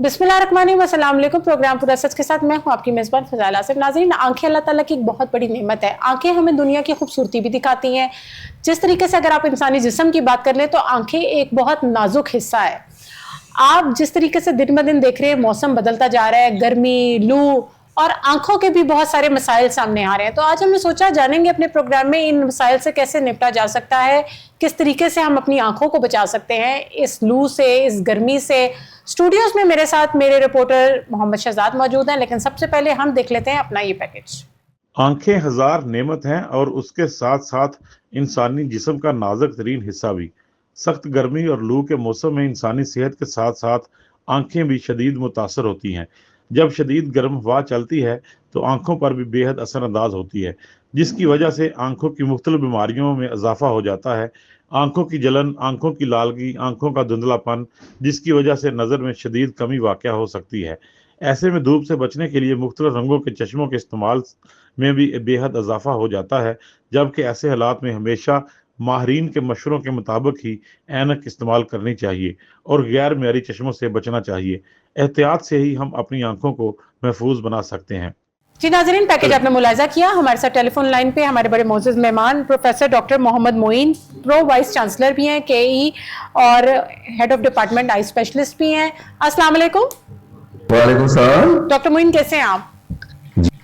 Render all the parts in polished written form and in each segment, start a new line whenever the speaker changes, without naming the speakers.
बिस्मिल्लाहिर्रहमानिर्रहीम, अस्सलाम वालेकुम। प्रोग्राम पूरा सच के साथ मैं हूं आपकी मेज़बान फ़ज़ाइल आसिफ। नाज़रीन, आंखें अल्लाह ताला की एक बहुत बड़ी नेमत है। आंखें हमें दुनिया की खूबसूरती भी दिखाती हैं। जिस तरीके से अगर आप इंसानी जिस्म की बात कर लें तो आंखें एक बहुत नाजुक हिस्सा है। आप जिस तरीके से दिन ब दिन देख रहे हैं, मौसम बदलता जा रहा है, गर्मी, लू और आंखों के भी बहुत सारे मसाइल सामने आ रहे हैं। तो आज हमने सोचा जानेंगे अपने प्रोग्राम में इन मसाइल से कैसे निपटा जा सकता है, किस तरीके से हम अपनी आंखों को बचा सकते हैं इस लू से, इस गर्मी से। स्टूडियोज में मेरे साथ मेरे रिपोर्टर मोहम्मद शहजाद मौजूद हैं, लेकिन सबसे पहले हम देख लेते हैं अपना ये पैकेज।
आंखें हजार नेमत हैं और उसके साथ साथ इंसानी जिस्म का नाजुक तरीन हिस्सा भी। सख्त गर्मी और लू के मौसम में इंसानी सेहत के साथ साथ आंखें भी शदीद मुतासर होती हैं। जब शदीद गर्म हवा चलती है तो आंखों पर भी बेहद असरअंदाज होती है, जिसकी वजह से आंखों की मुख्तलिफ बीमारियों में इजाफा हो जाता है। आंखों की जलन, आंखों की लालगी, आंखों का धुंधलापन, जिसकी वजह से नज़र में शदीद कमी वाक़या हो सकती है। ऐसे में धूप से बचने के लिए मुख्तलिफ रंगों के चश्मों के इस्तेमाल में भी बेहद इजाफा हो जाता है, जबकि ऐसे हालात में हमेशा माहरीन के मशवरों के मुताबिक ही ऐनक इस्तेमाल करनी चाहिए और गैर मेयारी चश्मों से बचना चाहिए। एहतियात से ही हम अपनी आंखों को महफूज बना सकते हैं।
जी नाज़रीन, पैकेज आपने मुलाहिजा किया। हमारे साथ टेलीफोन लाइन पे हमारे बड़े मोअज़्ज़ज़ मेहमान professor doctor Mohammad Moin, pro vice chancellor भी हैं केई और head of department eye specialist भी हैं। अस्सलाम वालेकुम।
वालेकुम सलाम।
डॉक्टर मोइन, कैसे हैं आप?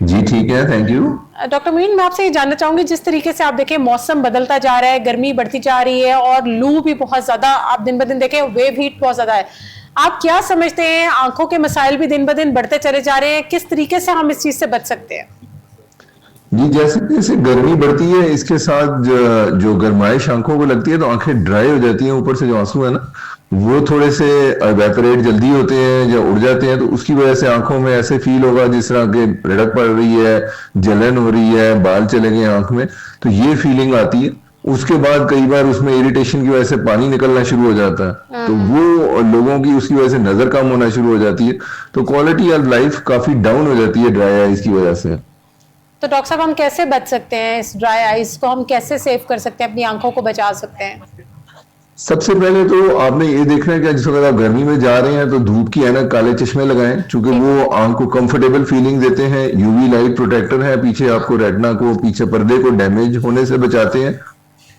जी ठीक है, थैंक यू।
डॉक्टर मोइन, मैं आपसे ये जानना चाहूंगी, जिस तरीके से आप देखें मौसम बदलता जा रहा है, गर्मी बढ़ती जा रही है और लू भी बहुत ज्यादा, आप दिन ब दिन देखें वेव हीट बहुत ज्यादा है। आप क्या समझते हैं, आंखों के मसाइल भी दिन ब दिन बढ़ते चले जा रहे हैं, किस तरीके से हम इस चीज से बच सकते हैं?
जी, जैसे जैसे गर्मी बढ़ती है इसके साथ जो गर्माइश आंखों को लगती है तो आंखें ड्राई हो जाती हैं। ऊपर से जो आंसू है ना वो थोड़े से इवेपोरेट जल्दी होते हैं या उड़ जाते हैं, तो उसकी वजह से आंखों में ऐसे फील होगा जिस तरह के रिड़क पड़ रही है, जलन हो रही है, बाल चले गए आंख में, तो ये फीलिंग आती है। उसके बाद कई बार उसमें इरिटेशन की वजह से पानी निकलना शुरू हो जाता है, तो वो लोगों की उसकी वजह से नजर कम होना शुरू हो जाती है, तो क्वालिटी ऑफ लाइफ काफी डाउन हो जाती है ड्राई आइज की वजह से।
तो डॉक्टर साहब, हम कैसे बच सकते हैं इस ड्राई आइज को, हम कैसे सेव कर सकते हैं, अपनी आंखों को बचा सकते हैं?
सबसे पहले तो आपने ये देखना है कि जिस वक्त आप गर्मी में जा रहे हैं तो धूप की ऐनक, काले चश्मे लगाएं, क्योंकि वो आंख को कंफर्टेबल फीलिंग देते हैं। यूवी लाइट प्रोटेक्टर है, पीछे आपको रेटिना को, पीछे पर्दे को डैमेज होने से बचाते हैं।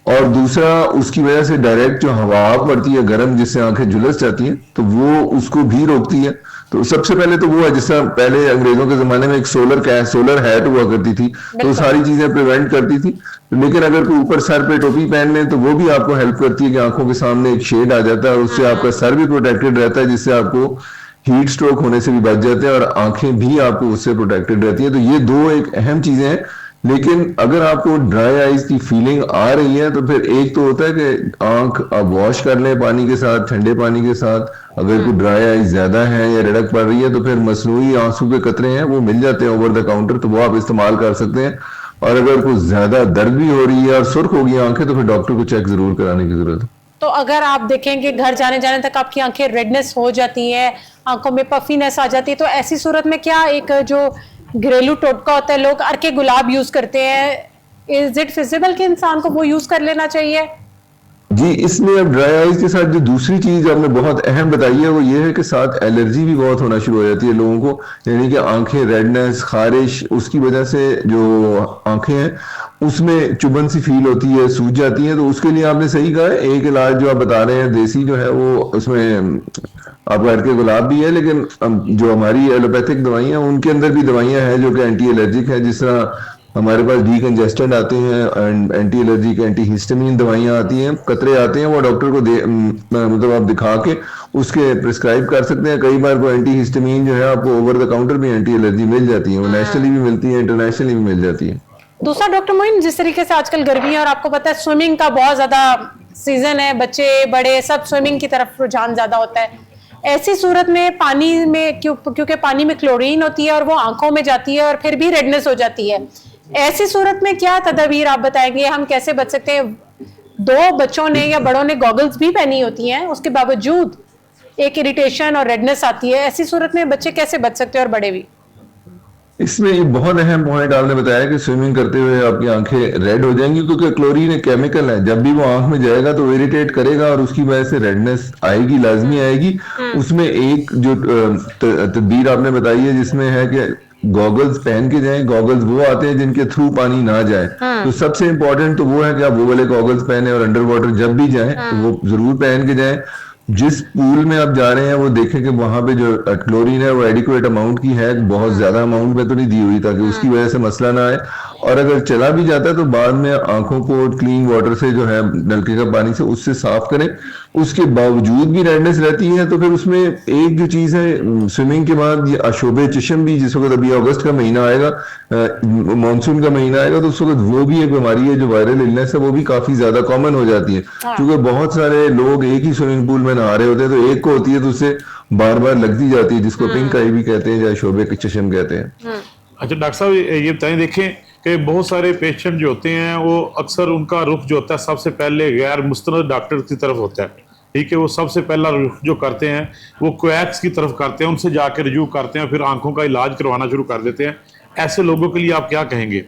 और दूसरा, उसकी वजह से डायरेक्ट जो हवा पड़ती है गर्म, जिससे आंखें झुलस जाती हैं, तो वो उसको भी रोकती है। तो सबसे पहले तो वो है, जिस तरह पहले अंग्रेजों के जमाने में एक सोलर हैट हुआ करती थी, तो सारी चीजें प्रिवेंट करती थी। लेकिन अगर कोई ऊपर सर पे टोपी पहन ले तो वो भी आपको हेल्प करती है कि आंखों के सामने एक शेड आ जाता है और उससे आपका सर भी प्रोटेक्टेड रहता है, जिससे आपको हीट स्ट्रोक होने से भी बच जाते हैं और आंखें भी आपको उससे प्रोटेक्टेड रहती है। तो ये दो एक अहम चीजें हैं। लेकिन अगर आपको ड्राई आइज की फीलिंग आ रही है तो फिर एक तो होता है कि आंख आप वॉश कर लें पानी के साथ, ठंडे पानी के साथ। अगर कोई ड्राई आइज ज्यादा है या रिड़क पड़ रही है तो फिर मसनूई आंसू के कतरे हैं, वो मिल जाते हैं ओवर द काउंटर, तो वो आप इस्तेमाल कर सकते हैं। और अगर कुछ ज्यादा दर्द भी हो रही है और सुर्ख हो गई आंखें तो फिर डॉक्टर को चेक जरूर कराने की जरूरत है।
तो अगर आप देखेंगे घर जाने जाने तक आपकी आंखें रेडनेस हो जाती है, आंखों में पफीनेस आ जाती है, तो ऐसी सूरत में क्या एक जो घरेलू टोटका होता है, लोग अर्के गुलाब यूज करते हैं, इज इट फिजिबल कि इंसान को वो यूज कर लेना चाहिए?
जी, इसमें अब ड्राई आइज के साथ जो दूसरी चीज आपने बहुत अहम बताई है वो ये है कि साथ एलर्जी भी बहुत होना शुरू हो जाती है लोगों को, यानी कि आंखें रेडनेस, खारिश, उसकी वजह से जो आंखें हैं उसमें चुभन सी फील होती है, सूज जाती है। तो उसके लिए आपने सही कहा है, एक इलाज जो आप बता रहे हैं देसी जो है वो, उसमें आपका अर्के गुलाब भी है, लेकिन जो हमारी एलोपैथिक दवाइयाँ उनके अंदर भी दवाइयाँ हैं जो कि एंटी एलर्जिक है। जिस तरह हमारे पास डीकंजेस्टेंट आते हैं and anti allergic, anti histamine दवाइयां आती हैं, कतरे आते हैं, वो डॉक्टर को मतलब आप दिखा के उसके प्रिस्क्राइब कर सकते हैं। कई बार वो एंटी हिस्टामिन जो है आपको ओवर द काउंटर भी एंटी एलर्जी मिल जाती है, वो नेशनली भी मिलती है, इंटरनेशनली भी मिल जाती है।
दूसरा डॉक्टर मोइन, जिस तरीके से आजकल गर्मी है और आपको पता है स्विमिंग का बहुत ज्यादा सीजन है, बच्चे बड़े सब स्विमिंग की तरफ रुझान ज्यादा होता है, ऐसी सूरत में पानी में क्योंकि पानी में क्लोरीन होती है और वो आंखों में जाती है और फिर भी रेडनेस हो जाती है, ऐसी सूरत में क्या तदबीर आप बताएंगे, हम कैसे बच सकते हैं? दो बच्चों ने या बड़ों ने गॉगल्स भी पहनी होती हैं, उसके बावजूद एक इरिटेशन और रेडनेस आती है, ऐसी सूरत में बच्चे कैसे बच सकते हैं और बड़े भी?
इसमें एक बहुत अहम पॉइंट आपने बताया कि स्विमिंग करते हुए आपकी आंखें रेड हो जाएंगी, क्योंकि क्लोरीन एक केमिकल है, जब भी वो आंख में जाएगा तो इरिटेट करेगा और उसकी वजह से रेडनेस आएगी, लाजमी आएगी। उसमें एक जो तदबीर आपने बताई है जिसमें है कि गॉगल्स पहन के जाएं। गॉगल्स वो आते हैं जिनके थ्रू पानी ना जाए, तो सबसे इंपॉर्टेंट तो वो है कि आप वो वाले गॉगल्स पहने और अंडर वाटर जब भी जाएं तो वो जरूर पहन के जाएं। जिस पूल में आप जा रहे हैं वो देखें कि वहां पे जो क्लोरीन है वो एडिक्वेट अमाउंट की है, बहुत ज्यादा अमाउंट में तो नहीं दी हुई, ताकि उसकी वजह से मसला ना आए। और अगर चला भी जाता है तो बाद में आंखों को क्लीन वाटर से जो है नलके का पानी से उससे साफ करें। उसके बावजूद भी रेडनेस रहती है तो फिर उसमें एक जो चीज है स्विमिंग के बाद, ये आशोबे चश्म भी, जिस वक्त अभी अगस्त का महीना आएगा, मानसून का महीना आएगा, तो उस वक्त वो भी एक बीमारी है जो वायरल इलनेस है, वो भी काफी ज्यादा कॉमन हो जाती है। क्योंकि बहुत सारे लोग एक ही स्विमिंग पूल में नहा रहे होते हैं, तो एक को होती है तो उससे बार बार लगती जाती है, जिसको पिंक आई भी कहते हैं या शोबे चश्म कहते हैं।
अच्छा डॉक्टर साहब, ये बताएं, देखें कि बहुत सारे पेशेंट जो होते हैं वो अक्सर उनका रुख जो होता है सबसे पहले गैर मुस्तनद डॉक्टर की तरफ होता है। ठीक है, वो सबसे पहला रुख जो करते हैं वो क्वैक्स की तरफ करते हैं, उनसे जाकर रिव्यू करते हैं, फिर आंखों का इलाज करवाना शुरू कर देते हैं। ऐसे लोगों के लिए आप क्या कहेंगे?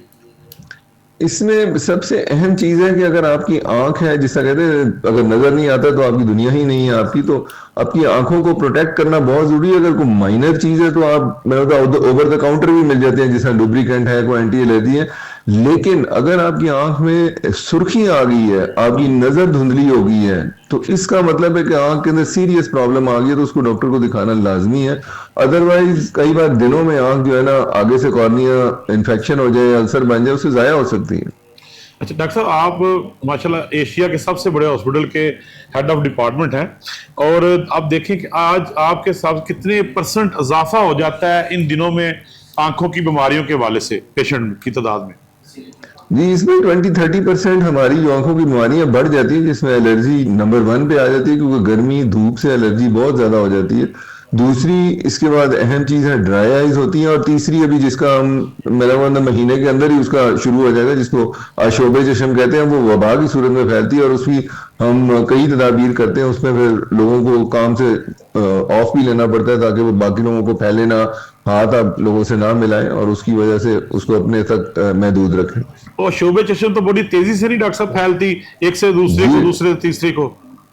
इसमें सबसे अहम चीज है कि अगर आपकी आंख है, जिसका कहते हैं अगर नजर नहीं आता तो आपकी दुनिया ही नहीं है आपकी, तो आपकी आंखों को प्रोटेक्ट करना बहुत जरूरी है। अगर कोई माइनर चीज है तो आप, मैं बताऊं, ओवर द काउंटर भी मिल जाते हैं, जैसा लुब्रिकेंट है, कोई एंटी एलर्जी है। लेकिन अगर आपकी आंख में सुर्खी आ गई है, आपकी नजर धुंधली हो गई है, तो इसका मतलब है कि आंख के अंदर सीरियस प्रॉब्लम आ गई है, तो उसको डॉक्टर को दिखाना लाजमी है। अदरवाइज कई बार दिनों में आंख जो है ना, आगे से कॉर्निया इन्फेक्शन हो जाए, अल्सर बन जाए, उससे जाया हो सकती है।
अच्छा डॉक्टर साहब, आप माशाल्लाह एशिया के सबसे बड़े हॉस्पिटल के हेड ऑफ डिपार्टमेंट हैं, और आप देखें कि आज आपके साथ कितने % इजाफा हो जाता है इन दिनों में आंखों की बीमारियों के हवाले से पेशेंट की तादाद में?
जी, इसमें 20-30% हमारी जो आंखों की बीमारियां बढ़ जाती है, जिसमें एलर्जी नंबर 1 पे आ जाती है, क्योंकि गर्मी धूप से एलर्जी बहुत ज्यादा हो जाती है। दूसरी इसके बाद अहम चीज है ड्राई आइज होती है, और तीसरी अभी जिसका हम मेरा महीने के अंदर ही उसका शुरू हो जाएगा, जिसको आशोबे चश्म कहते हैं, वो वबा की सूरत में फैलती है, और उसकी हम कई तदाबीर करते हैं। उसमें फिर लोगों को काम से ऑफ भी लेना पड़ता है ताकि वो बाकी लोगों को फैले ना, हाथ आप लोगों से ना मिलाएं, और उसकी वजह से उसको अपने तक महदूद रखें।
और शोबे चश्म तो बड़ी तेजी से नहीं डॉक्टर साहब फैलती, एक से दूसरे को, दूसरे तीसरे को?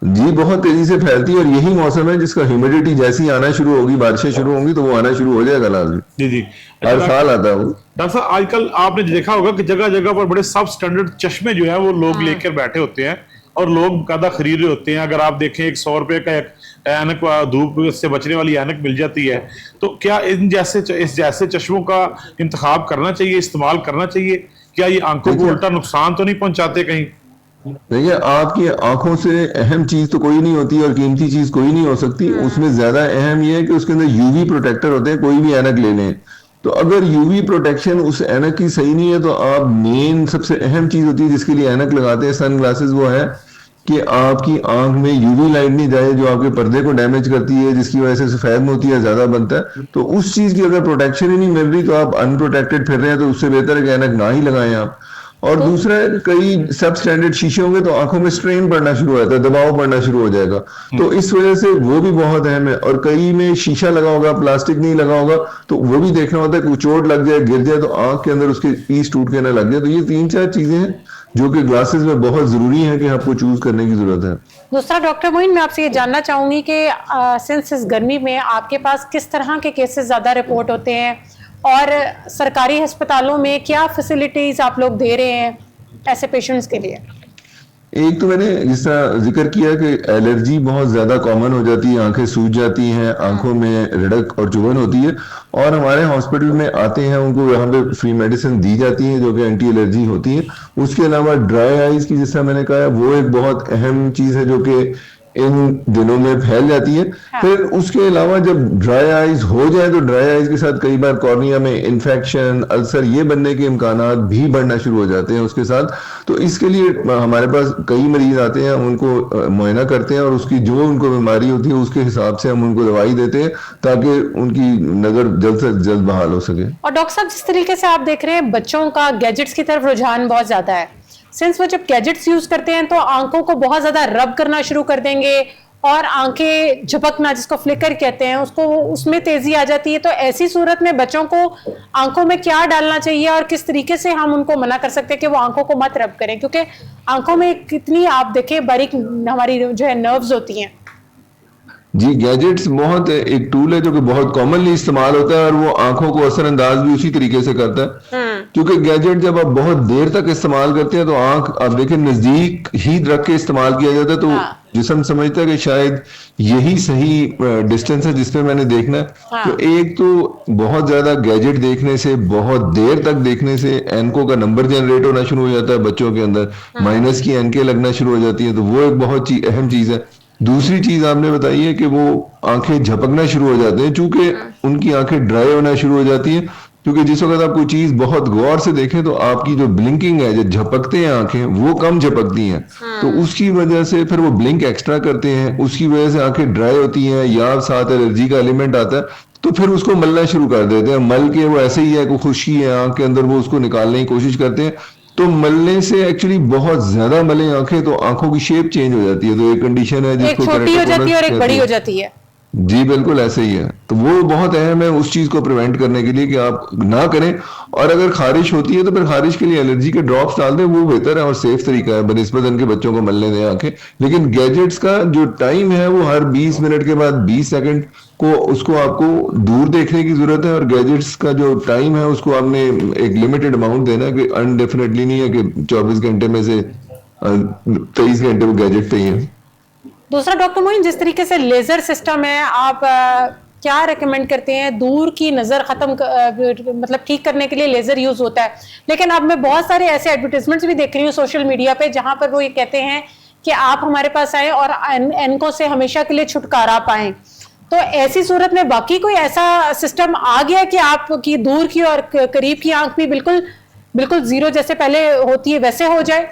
जी, बहुत तेजी से फैलती है, और यही मौसम है जिसका ह्यूमिडिटी जैसी आना शुरू होगी, बारिशें शुरू होंगी, तो वो आना शुरू हो जाएगा लाजमी।
जी जी,
हर साल आता है वो।
डॉक्टर साहब, आजकल आपने देखा होगा कि जगह जगह पर बड़े सब स्टैंडर्ड चश्मे जो है वो लोग लेकर बैठे होते हैं, और लोग कायदा खरीद रहे होते हैं। अगर आप देखें, एक 100 रुपए का एक ऐनक, धूप से बचने वाली ऐनक मिल जाती है, तो क्या इस जैसे चश्मों का इंतखाब करना चाहिए, इस्तेमाल करना चाहिए? क्या ये आंखों को उल्टा नुकसान तो नहीं पहुंचाते कहीं?
देखिए, आपकी आंखों से अहम चीज तो कोई नहीं होती और कीमती चीज कोई नहीं हो सकती। उसमें ज्यादा अहम यह है कि उसके अंदर यूवी प्रोटेक्टर होते हैं। कोई भी ऐनक ले लें, तो अगर यूवी प्रोटेक्शन उस ऐनक की सही नहीं है, तो आप मेन सबसे अहम चीज होती है जिसके लिए ऐनक लगाते हैं, सन ग्लासेस, वो है कि आपकी आंख में यूवी लाइट नहीं जाए, जो आपके पर्दे को डैमेज करती है, जिसकी वजह से सफेद मोती ज्यादा बनता है। तो उस चीज की अगर प्रोटेक्शन ही नहीं मिल रही, तो आप अनप्रोटेक्टेड फिर रहे हैं, तो उससे बेहतर है कि ऐनक ना ही लगाएं आप। और दूसरा है, कई सब स्टैंडर्ड शीशे होंगे तो आंखों में स्ट्रेन पड़ना शुरू हो जाता है, दबाव पड़ना शुरू हो जाएगा, तो इस वजह से वो भी बहुत अहम है। और कई में शीशा लगा होगा, प्लास्टिक नहीं लगा होगा, तो वो भी देखना होता है कि चोट लग जाए, गिर जाए, तो आंख के अंदर उसके पीस टूट के ना लग जाए। तो ये 3-4 चीजें हैं जो कि ग्लासेस में बहुत जरूरी है कि आपको चूज करने की जरूरत है।
दूसरा, डॉक्टर मोइन, मैं आपसे ये जानना चाहूंगी कि सिंस इस गर्मी में आपके पास किस तरह के केसेस ज्यादा रिपोर्ट होते हैं, और सरकारी अस्पतालों में क्या फैसिलिटीज आप लोग दे रहे हैं ऐसे पेशेंट्स के लिए?
एक तो मैंने जिस तरह जिक्र किया कि एलर्जी बहुत ज्यादा कॉमन हो जाती है, आंखें सूज जाती हैं, आंखों में रिड़क और चुभन होती है, और हमारे हॉस्पिटल में आते हैं, उनको यहाँ पे फ्री मेडिसिन दी जाती है जो कि एंटी एलर्जी होती है। उसके अलावा ड्राई आइज की, जिस तरह मैंने कहा, वो एक बहुत अहम चीज है जो कि इन दिनों में फैल जाती है। फिर उसके अलावा जब ड्राई आइज हो जाए, तो ड्राई आइज के साथ कई बार कॉर्निया में इन्फेक्शन, अल्सर, ये बनने के इम्कानात भी बढ़ना शुरू हो जाते हैं उसके साथ। तो इसके लिए हमारे पास कई मरीज आते हैं, उनको मुआयना करते हैं, और उसकी जो उनको बीमारी होती है उसके हिसाब से हम उनको दवाई देते हैं, ताकि उनकी नजर जल्द से जल्द बहाल हो सके।
और डॉक्टर साहब, जिस तरीके से आप देख रहे हैं बच्चों का गैजेट्स की तरफ रुझान बहुत ज्यादा है, सिंस वो जब गैजेट्स यूज करते हैं तो आंखों को बहुत ज्यादा रब करना शुरू कर देंगे, और आंखें झपकना जिसको फ्लिकर कहते हैं उसको, उसमें तेजी आ जाती है। तो ऐसी सूरत में बच्चों को आंखों में क्या डालना चाहिए और किस तरीके से हम उनको मना कर सकते हैं कि वो आंखों को मत रब करें, क्योंकि आंखों में कितनी आप देखें बारीक हमारी जो है नर्व्स होती हैं।
जी, गैजेट्स बहुत एक टूल है जो कि बहुत कॉमनली इस्तेमाल होता है और वो आंखों को असरअंदाज भी उसी तरीके से करता है। क्योंकि गैजेट जब आप बहुत देर तक इस्तेमाल करते हैं तो आंख आप देखें नजदीक ही रख के इस्तेमाल किया जाता है, तो जिस्म समझता है कि शायद यही सही डिस्टेंस है जिसपे मैंने देखना है। तो एक तो बहुत ज्यादा गैजेट देखने से, बहुत देर तक देखने से एनको का नंबर जनरेट होना शुरू हो जाता है बच्चों के अंदर, माइनस की एनके लगना शुरू हो जाती है, तो वो एक बहुत अहम चीज है। दूसरी चीज आपने बताई है कि वो आंखें झपकना शुरू हो जाते हैं, चूंकि उनकी आंखें ड्राई होना शुरू हो जाती है। क्योंकि जिस वक्त आप कोई चीज बहुत गौर से देखें तो आपकी जो ब्लिंकिंग है, जो झपकते हैं आंखें, वो कम झपकती हैं। तो उसकी वजह से फिर वो ब्लिंक एक्स्ट्रा करते हैं, उसकी वजह से आंखें ड्राई होती हैं या साथ एलर्जी का एलिमेंट आता है, तो फिर उसको मलना शुरू कर देते हैं। मल के वो ऐसे ही है, कोई खुशी है आंख के अंदर, वो उसको निकालने की कोशिश करते हैं। तो मलने से एक्चुअली बहुत ज्यादा मले आंखें तो आंखों की शेप चेंज हो जाती है। तो एक कंडीशन है जिसको
एक छोटी हो जाती है और एक बड़ी हो जाती है।
जी बिल्कुल ऐसे ही है। तो वो बहुत अहम है उस चीज को प्रिवेंट करने के लिए कि आप ना करें। और अगर खारिश होती है तो फिर खारिश के लिए एलर्जी के ड्रॉप्स डाल दें, वो बेहतर है और सेफ तरीका है बनिस्बत इनके बच्चों को मलने दें आंखें। लेकिन गैजेट्स का जो टाइम है वो हर 20 मिनट के बाद 20 सेकंड को उसको आपको दूर देखने की जरूरत है। और गैजेट्स का जो टाइम है उसको आपने एक लिमिटेड अमाउंट देना है, कि अनडेफिनेटली नहीं है कि 24 घंटे में से 23 घंटे वो गैजेट चाहिए।
दूसरा डॉक्टर मोइन, जिस तरीके से लेजर सिस्टम है, आप क्या रेकमेंड करते हैं? दूर की नजर मतलब ठीक करने के लिए लेजर यूज होता है, लेकिन अब मैं बहुत सारे ऐसे एडवर्टाइजमेंट्स भी देख रही हूँ सोशल मीडिया पे जहां पर वो ये कहते हैं कि आप हमारे पास आए और एनको से हमेशा के लिए छुटकारा पाएं। तो ऐसी सूरत में बाकी कोई ऐसा सिस्टम आ गया कि आपकी दूर की और करीब की आंख भी बिल्कुल बिल्कुल जीरो जैसे पहले होती है वैसे हो जाए?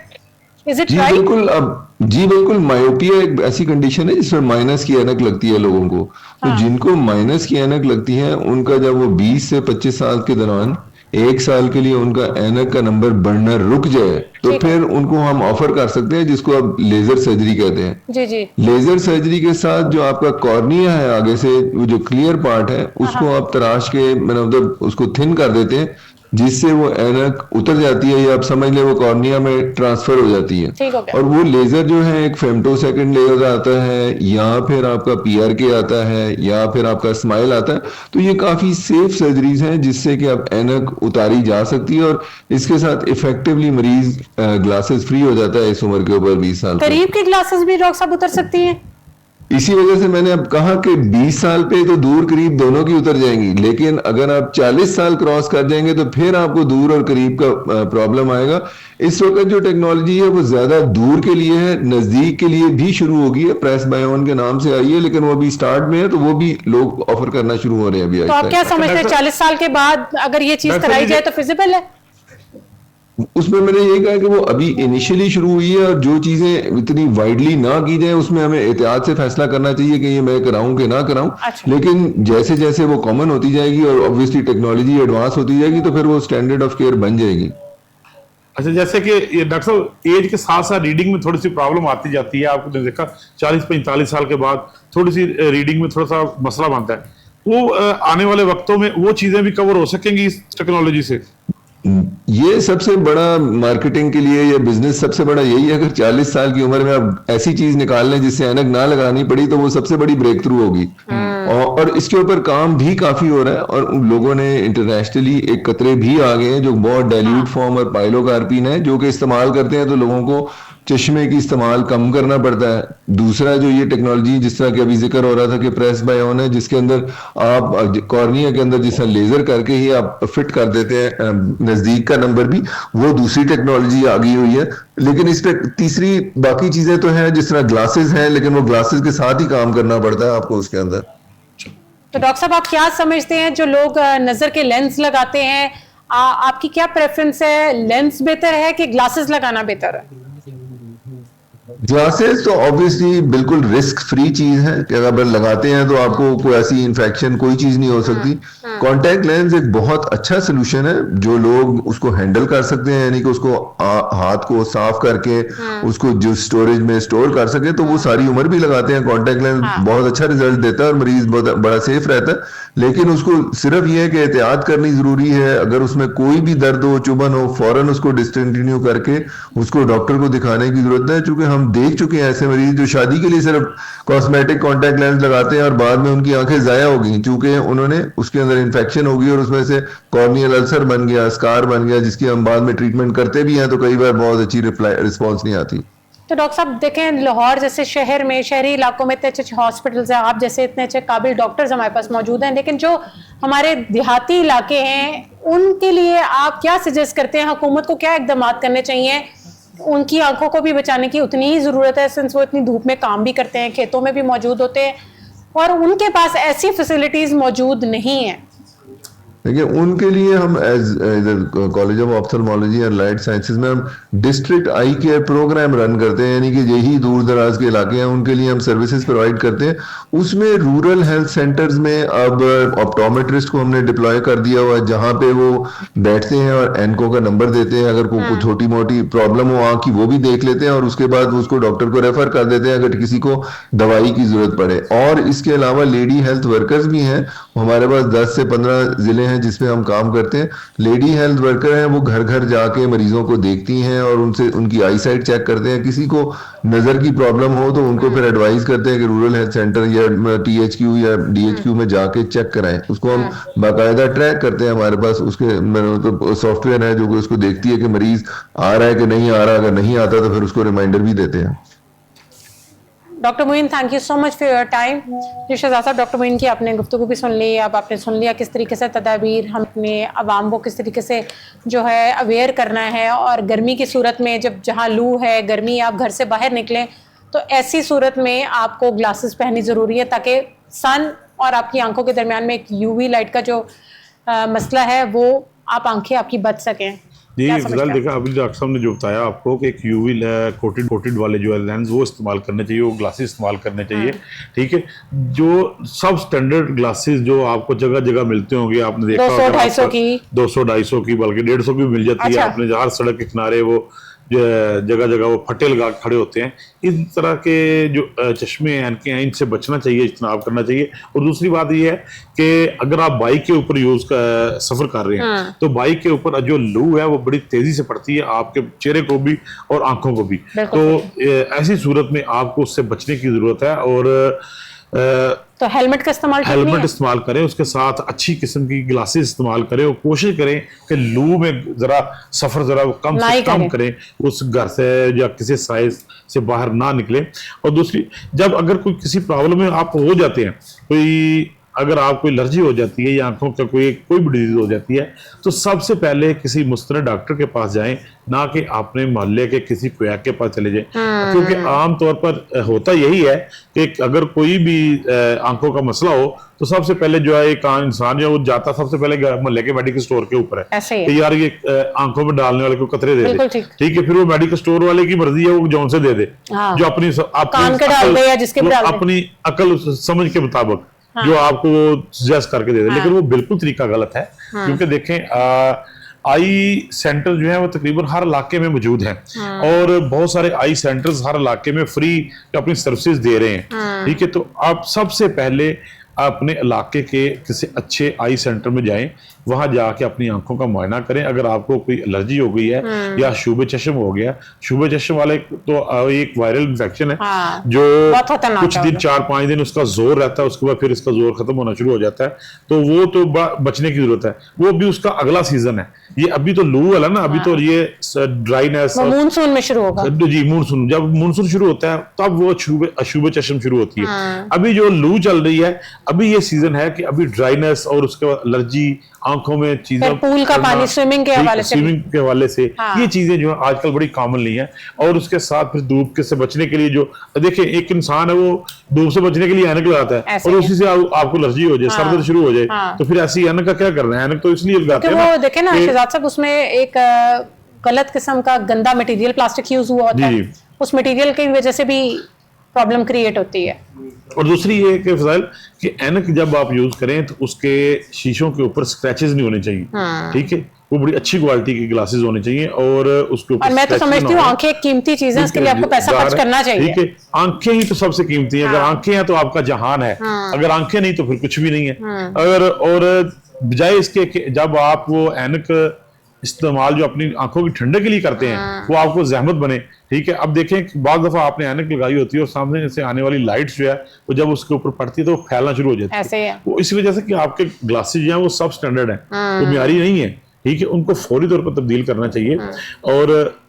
Is it right?
बिल्कुल। अब जी बिल्कुल, मायोपिया एक ऐसी कंडीशन है जिसमें माइनस की ऐनक लगती है लोगों को। तो जिनको माइनस की ऐनक लगती है उनका जब वो 20 से 25 साल के दौरान 1 साल के लिए उनका ऐनक का नंबर बढ़ना रुक जाए तो फिर उनको हम ऑफर कर सकते हैं, जिसको अब लेजर सर्जरी कहते हैं।
जी जी।
लेजर सर्जरी के साथ जो आपका कॉर्निया है आगे से वो जो क्लियर पार्ट है उसको आप तराश के मतलब उसको थिन कर देते हैं, जिससे वो ऐनक उतर जाती है, या आप समझ ले वो कॉर्निया में ट्रांसफर हो जाती है। और वो लेजर जो है एक फेम्टोसेकंड लेजर आता है, या फिर आपका PRK आता है, या फिर आपका स्माइल आता है। तो ये काफी सेफ सर्जरीज हैं जिससे कि आप ऐनक उतारी जा सकती है और इसके साथ इफेक्टिवली मरीज ग्लासेस फ्री हो जाता है इस उम्र के ऊपर 20 साल।
करीब की ग्लासेस भी डॉक्टर साहब उतर सकती हैं?
इसी वजह से मैंने अब कहा कि 20 साल पे तो दूर करीब दोनों की उतर जाएंगी, लेकिन अगर आप 40 साल क्रॉस कर जाएंगे तो फिर आपको दूर और करीब का प्रॉब्लम आएगा। इस वक्त जो टेक्नोलॉजी है वो ज्यादा दूर के लिए है, नजदीक के लिए भी शुरू होगी है, प्रेस बायोन के नाम से आई है, लेकिन वो भी स्टार्ट में है, तो वो भी लोग ऑफर करना शुरू हो रहे हैं अभी।
तो आप क्या समझते हैं 40 साल के बाद अगर ये चीज कराई जाए तो फिजिबल है?
उसमें मैंने ये कहा कि वो अभी इनिशियली शुरू हुई है और जो चीजें इतनी वाइडली ना की जाए उसमें हमें एहतियात से फैसला करना चाहिए कि ये मैं कराऊं कि ना कराऊं। लेकिन जैसे जैसे वो कॉमन होती जाएगी और ऑब्वियसली टेक्नोलॉजी एडवांस होती जाएगी तो फिर वो स्टैंडर्ड ऑफ केयर बन जाएगी।
अच्छा, जैसे कि ये डॉक्टर साहब एज के साथ साथ रीडिंग में थोड़ी सी प्रॉब्लम आती जाती है, आपने देखा 40-45 साल के बाद थोड़ी सी रीडिंग में थोड़ा सा मसला बनता है, वो आने वाले वक्तों में वो चीजें भी कवर हो सकेंगी इस टेक्नोलॉजी से?
ये सबसे बड़ा मार्केटिंग के लिए या बिजनेस सबसे बड़ा यही है, अगर 40 साल की उम्र में आप ऐसी चीज निकाल लें जिससे ऐनक ना लगानी पड़ी तो वो सबसे बड़ी ब्रेक थ्रू होगी। और इसके ऊपर काम भी काफी हो रहा है और लोगों ने इंटरनेशनली एक कतरे भी आ गए हैं जो बहुत डाइल्यूट फॉर्म और पाइलोकार्पिन है जो कि इस्तेमाल करते हैं, तो लोगों को चश्मे की इस्तेमाल कम करना पड़ता है। दूसरा जो ये टेक्नोलॉजी जिस तरह के अभी जिक्र हो रहा था कि प्रेस बायोन है, जिसके अंदर आप कॉर्निया के अंदर जिस तरह लेजर करके ही आप फिट कर देते हैं नजदीक का नंबर भी, वो दूसरी टेक्नोलॉजी आ गई हुई है। लेकिन इस पे तीसरी बाकी चीजें तो हैं, जिस तरह ग्लासेस हैं, लेकिन वो ग्लासेस के साथ ही काम करना पड़ता है आपको उसके अंदर।
तो डॉक्टर साहब आप क्या समझते हैं जो लोग नजर के लेंस लगाते हैं, आपकी क्या प्रेफरेंस है? लेंस बेहतर है कि ग्लासेस लगाना बेहतर है?
ग्लासेस तो ऑब्वियसली बिल्कुल रिस्क फ्री चीज है कि अगर लगाते हैं तो आपको कोई ऐसी इन्फेक्शन कोई चीज नहीं हो सकती। कॉन्टैक्ट लेंस एक बहुत अच्छा सोल्यूशन है जो लोग उसको हैंडल कर सकते हैं, यानी कि उसको हाथ को साफ करके उसको जो स्टोरेज में स्टोर कर सके तो वो सारी उम्र भी लगाते हैं। कॉन्टैक्ट लेंस बहुत अच्छा रिजल्ट देता है और मरीज बहुत बड़ा सेफ रहता है। लेकिन उसको सिर्फ ये है कि एहतियात करनी जरूरी है। अगर उसमें कोई भी दर्द हो, चुभन हो, फौरन उसको डिसकंटिन्यू करके उसको डॉक्टर को दिखाने की जरूरत है। चूंकि हम देख चुके हैं ऐसे मरीज जो शादी के लिए सिर्फ कॉस्मेटिक कॉन्टैक्ट लेंस लगाते हैं और बाद में उनकी आंखें जाया हो गई, चूंकि उन्होंने उसके अंदर इन्फेक्शन हो गई और उसमें से कॉर्नियल अल्सर बन गया, स्कार बन गया, जिसकी हम बाद में ट्रीटमेंट करते भी हैं तो कई बार बहुत अच्छी रिस्पॉन्स नहीं आती।
तो डॉक्टर साहब देखें, लाहौर जैसे शहर में, शहरी इलाकों में इतने अच्छे हॉस्पिटल्स हैं, आप जैसे इतने अच्छे काबिल डॉक्टर्स हमारे पास मौजूद हैं, लेकिन जो हमारे देहाती इलाके हैं उनके लिए आप क्या सजेस्ट करते हैं? हुकूमत को क्या इकदाम करने चाहिए? उनकी आंखों को भी बचाने की उतनी ही जरूरत है, सिंस वो इतनी धूप में काम भी करते हैं, खेतों में भी मौजूद होते हैं और उनके पास ऐसी फैसिलिटीज मौजूद नहीं है।
देखिए, उनके लिए हम as college of ophthalmology and light sciences में हम district eye care program run करते हैं, यानी कि यही दूर दराज के इलाके हैं उनके लिए हम सर्विसेज प्रोवाइड करते हैं। उसमें रूरल हेल्थ सेंटर्स में अब ऑप्टोमेट्रिस्ट को हमने डिप्लॉय कर दिया हुआ है, जहां पे वो बैठते हैं और एनको का नंबर देते हैं। अगर कोई छोटी मोटी प्रॉब्लम हो आंख की वो भी देख लेते हैं और उसके बाद उसको डॉक्टर को रेफर कर देते हैं अगर किसी को दवाई की जरूरत पड़े। और इसके अलावा लेडी हेल्थ वर्कर्स भी हैं, हमारे पास 10 से 15 जिले हैं जिसमें हम काम करते हैं। लेडी हेल्थ वर्कर हैं, वो घर घर जाके मरीजों को देखती हैं और उनसे उनकी आई साइट चेक करते हैं। किसी को नजर की प्रॉब्लम हो तो उनको फिर एडवाइस करते हैं कि रूरल हेल्थ सेंटर या THQ या DHQ में जाके चेक कराएं। उसको हम बाकायदा ट्रैक करते हैं, हमारे पास उसके तो सॉफ्टवेयर है जो उसको देखती है कि मरीज आ रहा है कि नहीं आ रहा। अगर नहीं आता तो फिर उसको रिमाइंडर भी देते हैं।
Doctor Moin, thank you so much for your time. जी शहजाद साहब, डॉक्टर मोइन की आपने गुफ्तगू भी सुन ली, अब आपने सुन लिया किस तरीके से तदाबीर हम अपने अवाम को किस तरीके से जो है अवेयर करना है। और गर्मी की सूरत में जब जहाँ लू है, गर्मी, आप घर से बाहर निकलें तो ऐसी सूरत में आपको ग्लासेस पहननी ज़रूरी है ताकि सन और आपकी आंखों के दरमियान में एक UV लाइट का जो मसला है वो आप आंखें आपकी बच सकें।
जी फिलहाल देखा अभी डॉक्टर साहब ने जो बताया आपको कि एक UV कोटेड वाले जो है लेंस वो इस्तेमाल करने चाहिए, वो ग्लासेस इस्तेमाल करने चाहिए। ठीक है, जो सब स्टैंडर्ड ग्लासेस जो आपको जगह जगह मिलते होंगे, आपने देखा
200-250 की,
200-250 की, बल्कि 150 की भी मिल जाती है। आपने जहाँ सड़क के किनारे वो जगह जगह वो फटे लगा खड़े होते हैं, इस तरह के जो चश्मे हैं, इनके हैं, इनसे बचना चाहिए, इज्तनाब करना चाहिए। और दूसरी बात ये है कि अगर आप बाइक के ऊपर सफर कर रहे हैं तो बाइक के ऊपर जो लू है वो बड़ी तेजी से पड़ती है आपके चेहरे को भी और आंखों को भी। तो ऐसी सूरत में आपको उससे बचने की जरूरत है। और
तो हेलमेट का
इस्तेमाल करें, उसके साथ अच्छी किस्म की ग्लासेस इस्तेमाल करें और कोशिश करें कि लू में जरा सफर जरा कम से कम करें, उस घर से या किसी साइज से बाहर ना निकले। और दूसरी, जब अगर कोई किसी प्रॉब्लम में आप हो जाते हैं, अगर आपको एलर्जी हो जाती है या आंखों का कोई भी डिजीज हो जाती है, तो सबसे पहले किसी मुस्तनद डॉक्टर के पास जाएं, ना कि अपने मोहल्ले के किसी क्वैक के पास चले जाएं। क्योंकि आम तौर पर होता यही है कि अगर कोई भी आंखों का मसला हो तो सबसे पहले जो है एक इंसान जो वो जाता सबसे पहले मोहल्ले के मेडिकल स्टोर के ऊपर है कि यार ये आंखों में डालने वाले को कतरे दे दे। ठीक है, फिर वो मेडिकल स्टोर वाले की मर्जी है, वो जौन से दे दे, जो अपनी अकल समझ के मुताबिक जो आपको सजेस्ट करके दे दे। लेकिन वो बिल्कुल तरीका गलत है। क्योंकि देखें, आई सेंटर जो है वो तकरीबन हर इलाके में मौजूद हैं और बहुत सारे आई सेंटर्स हर इलाके में फ्री अपनी सर्विसेज दे रहे हैं। ठीक है, तो आप सबसे पहले अपने इलाके के किसी अच्छे आई सेंटर में जाएं, वहां जाके अपनी आंखों का मुआयना करें। अगर आपको कोई एलर्जी हो गई है या शुबे चश्म हो गया, शुबे चश्म वाले तो एक वायरल इन्फेक्शन है जो कुछ दिन 4-5 दिन उसका जोर रहता है, उसके बाद फिर इसका जोर खत्म होना शुरू हो जाता है। तो वो तो बचने की जरूरत है। वो भी उसका अगला सीजन है, ये अभी तो लू वाला ना, अभी तो ये ड्राइनेस
मानसून में शुरू होगा।
जी, मानसून, जब मानसून शुरू होता है तब वो अशुभ चश्म शुरू होती है। अभी जो लू चल रही है, अभी ये सीजन है कि अभी ड्राइनेस और उसके बाद एलर्जी, आंखों में चीजें,
पूल का पानी, स्विमिंग के
हवाले से ये चीजें जो है आजकल बड़ी कॉमन नहीं है। और उसके साथ फिर धूप से बचने के लिए जो देखिए, एक इंसान है वो धूप से बचने के लिए ऐनक लगाता है और उसी से आपको एलर्जी हो जाए, सर दर्द शुरू हो जाए, तो फिर ऐसी ऐनक का क्या करना है? ऐनक तो इसलिए लगाते हैं।
वो देखे ना शहजाद साहब, उसमें एक गलत किस्म का गंदा मटेरियल प्लास्टिक यूज हुआ होता
जी,
है,
जी।
उस मटेरियल की वजह से भी प्रॉब्लम क्रिएट होती है।
और दूसरी ये कि फजाइल कि ऐनक जब आप यूज करें तो उसके शीशों के ऊपर स्क्रैचेस नहीं होने चाहिए, ठीक है, वो बड़ी अच्छी क्वालिटी के ग्लासेस होने चाहिए और उसके ऊपर
और मैं तो
scratches
समझती
ना
हूँ
हो।
आंखें एक कीमती चीज है, इसके लिए आपको पैसा
ज़ाहिर
खर्च
है,
करना चाहिए।
ठीक है, आंखें ही तो सबसे कीमती है। अगर आंखें हैं तो आपका जहान है, अगर आंखें नहीं तो फिर कुछ भी नहीं है। अगर और बजाय इसके कि जब आप वो ऐनक इस्तेमाल जो अपनी आंखों की ठंडक के लिए करते हैं वो आपको जहमत बने, ठीक है। अब देखें बाद दफा आपने ऐनक लगाई होती है और सामने से आने वाली लाइट्स जो है वो जब उसके ऊपर पड़ती है तो वो फैलना शुरू हो जाती है।
ऐसे ही है।
वो इसी वजह से कि आपके ग्लासेस जो हैं वो सब स्टैंडर्ड है, वो मियारी नहीं है, ठीक है, उनको फौरी तौर पर तब्दील करना चाहिए।
और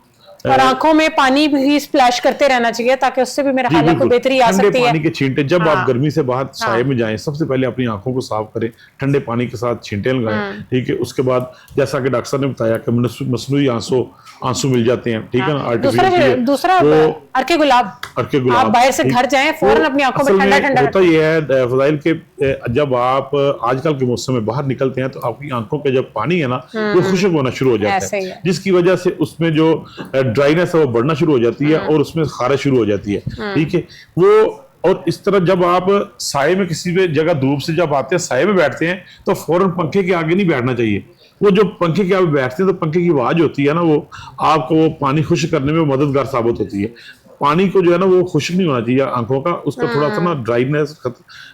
आंखों में पानी भी स्प्लैश करते रहना चाहिए ताकि उससे भी मेरे
जी,
हालत को
बिल्कुल।
बेहतरी आ
ठंडे
सकती है।
पानी के छींटे जब
हाँ।
आप गर्मी से बाहर साए में जाएं सबसे पहले अपनी आंखों को साफ करें, ठंडे पानी के साथ छींटे लगाएं, ठीक है। उसके बाद जैसा कि डॉक्टर साहब ने बताया कि मसनूई आंसू मिल जाते हैं, ठीक है ना, आर्टिफिशियल।
दूसरा अर्के गुलाब, आप बाहर से घर जाएं फौरन अपनी आंखों में ठंडा ठंडा
होता ये है फजाइल के जब आप आजकल के मौसम में बाहर निकलते हैं तो आपकी आंखों के जब पानी है ना वो खुश्क होना शुरू हो जाता
ऐसे ही
है,
है।
जिसकी वजह से उसमें जो ड्राइनेस है वो बढ़ना शुरू हो जाती है और उसमें खारिश शुरू हो जाती है, ठीक है। वो और इस तरह जब आप साए में किसी भी जगह धूप से जब आते हैं साए में बैठते हैं तो फौरन पंखे के आगे नहीं बैठना चाहिए। वो जो पंखे के आगे बैठते हैं तो पंखे की आवाज होती है ना वो आपको वो पानी खुश्क करने में मददगार साबित होती है। पानी को जो है ना वो खुश्क नहीं होना चाहिए आंखों का, उसका थोड़ा सा ना ड्राइनेस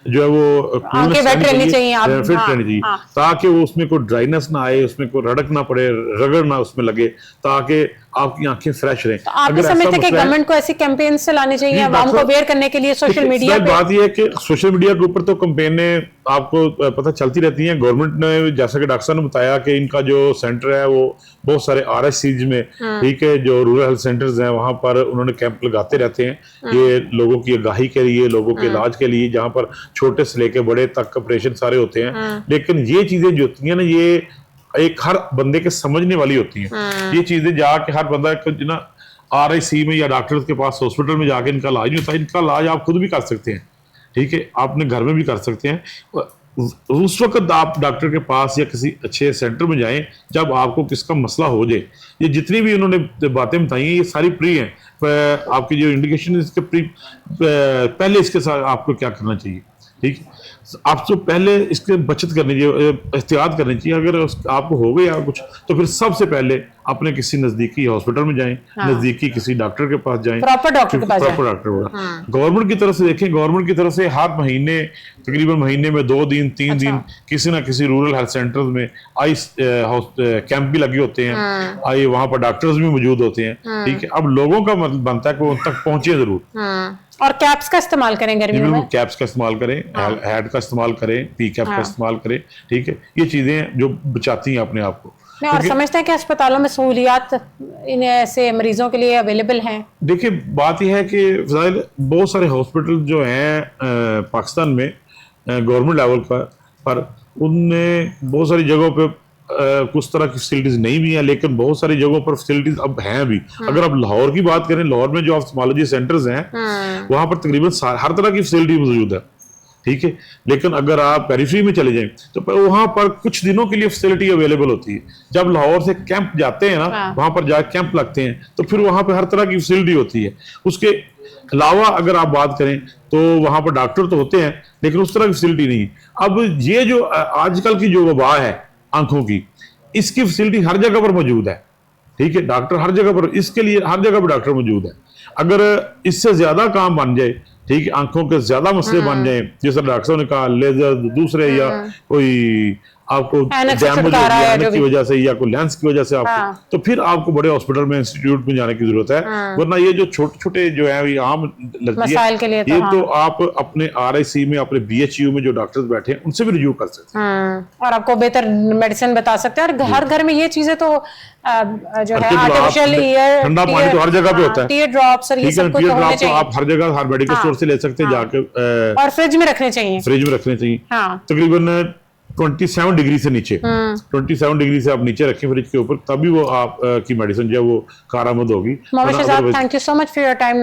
जो है वो
आंखें वेट रहनी चाहिए, आप
फिट रहनी चाहिए ताकि वो उसमें कोई ड्राइनेस ना आए, उसमें कोई रड़क ना पड़े, रगड़ ना उसमें लगे, ताकि आपकी आंखें फ्रेश रहें।
तो आप भी समझते हैं कि गवर्नमेंट को ऐसी कैंपेन चलानी चाहिए आवाम को अवेयर करने के लिए सोशल मीडिया पे?
बात यह है कि सोशल मीडिया के ऊपर तो कैंपेनें आपको पता चलती रहती हैं। गवर्नमेंट ने जैसा कि डॉक्टर साहब ने बताया कि इनका जो सेंटर है वो बहुत सारे RSCs में, ठीक है, जो रूरल हेल्थ सेंटर्स हैं वहां पर उन्होंने कैंप लगाते रहते हैं, ये लोगों की आगाही के लिए, लोगों के इलाज के लिए, जहां पर छोटे से लेके बड़े तक ऑपरेशन सारे होते हैं। लेकिन ये चीजें जो होती हैं ना ये एक हर बंदे के समझने वाली होती हैं। ये चीजें जाके हर बंदा ना RIC में या डॉक्टर के पास हॉस्पिटल में जाके इनका इलाज नहीं होता, इनका इलाज आप खुद भी कर सकते हैं, ठीक है, आपने घर में भी कर सकते हैं। उस वक्त आप डॉक्टर के पास या किसी अच्छे सेंटर में जाएं जब आपको किसका मसला हो जाए। ये जितनी भी उन्होंने बातें बताई हैं ये सारी प्री हैं, आपकी जो इंडिकेशन इसके प्री पहले इसके साथ आपको क्या करना चाहिए, ठीक है, आपको पहले इसके बचत करनी चाहिए, एहतियात करनी चाहिए। अगर आपको हो गया कुछ तो फिर सबसे पहले अपने किसी नजदीकी हॉस्पिटल में जाएं, नजदीकी किसी डॉक्टर के पास जाएं,
प्रॉपर डॉक्टर के पास जाएं।
प्रॉपर डॉक्टर होगा। गवर्नमेंट की तरफ से देखें, गवर्नमेंट की तरफ से हर महीने तकरीबन महीने में 2 दिन 3 दिन किसी ना किसी रूरल हेल्थ सेंटर्स में आई कैंप भी लगे होते हैं, आई वहां पर डॉक्टर्स भी मौजूद होते हैं, ठीक है। अब लोगों का मतलब बनता है कि वो उन तक पहुंचे जरूर।
और कैप्स का इस्तेमाल करें गर्मियों में,
कैप्स का इस्तेमाल करें, हैट का इस्तेमाल करें, पी कैप का इस्तेमाल करें, ठीक है। ये चीजें जो बचाती हैं अपने आप को।
और समझते हैं कि अस्पतालों में सहूलियात इन ऐसे मरीजों के लिए अवेलेबल हैं?
देखिए बात यह है कि फजाइल बहुत सारे हॉस्पिटल जो हैं पाकिस्तान में गवर्नमेंट लेवल पर उनमें बहुत सारी जगहों पे कुछ तरह की फैसिलिटीज नहीं भी हैं, लेकिन बहुत सारी जगहों पर फैसिलिटीज अब हैं भी। अगर आप लाहौर की बात करें, लाहौर में जो ऑप्थेल्मोलॉजी सेंटर्स हैं वहां पर तकरीबन हर तरह की फैसिलिटी मौजूद है, ठीक है। लेकिन अगर आप पेरिफेरी में चले जाएं तो वहां पर कुछ दिनों के लिए फैसिलिटी अवेलेबल होती है। जब लाहौर से कैंप जाते हैं ना वहां पर जाकर कैंप लगते हैं तो फिर वहां पर हर तरह की फैसिलिटी होती है। उसके अलावा अगर आप बात करें तो वहां पर डॉक्टर तो होते हैं लेकिन उस तरह की फैसिलिटी नहीं है। अब ये जो आजकल की जो वबा है आंखों की, इसकी फैसिलिटी हर जगह पर मौजूद है, ठीक है। डॉक्टर हर जगह पर, इसके लिए हर जगह पर डॉक्टर मौजूद है। अगर इससे ज्यादा काम बन जाए, ठीक है, आंखों के ज्यादा मसले बन जाए, जैसे डॉक्टर साहब ने कहा लेजर दूसरे या कोई आपको डैमेज की वजह से या कोई लेंस की वजह से आपको, तो फिर आपको बड़े हॉस्पिटल में इंस्टीट्यूट में जाने की जरूरत है। वरना ये जो छोटे छोटे जो है आम
मसाइल के लिए
ये तो आप अपने RIC में, अपने BHU में जो डॉक्टर्स बैठे हैं उनसे भी रिव्यू कर सकते हैं
और आपको बेहतर मेडिसिन बता सकते हैं। और हर घर में ये चीजें तो जो है आर्टिफिशियल ईयर,
ठंडा पानी तो हर जगह पे होता है,
टीयर ड्रॉप्स और ये सब कुछ होने चाहिए।
आप हर जगह हर मेडिकल स्टोर से ले सकते हैं जाके,
और फ्रिज में रखने चाहिए,
फ्रिज में रखने चाहिए। तकरीबन 27 डिग्री से नीचे, 27 डिग्री से आप नीचे रखें फ्रिज के ऊपर, तभी वो आप की मेडिसिन जो है वो कारामद होगी।
Mohammad Shahzad, thank you so much for your time.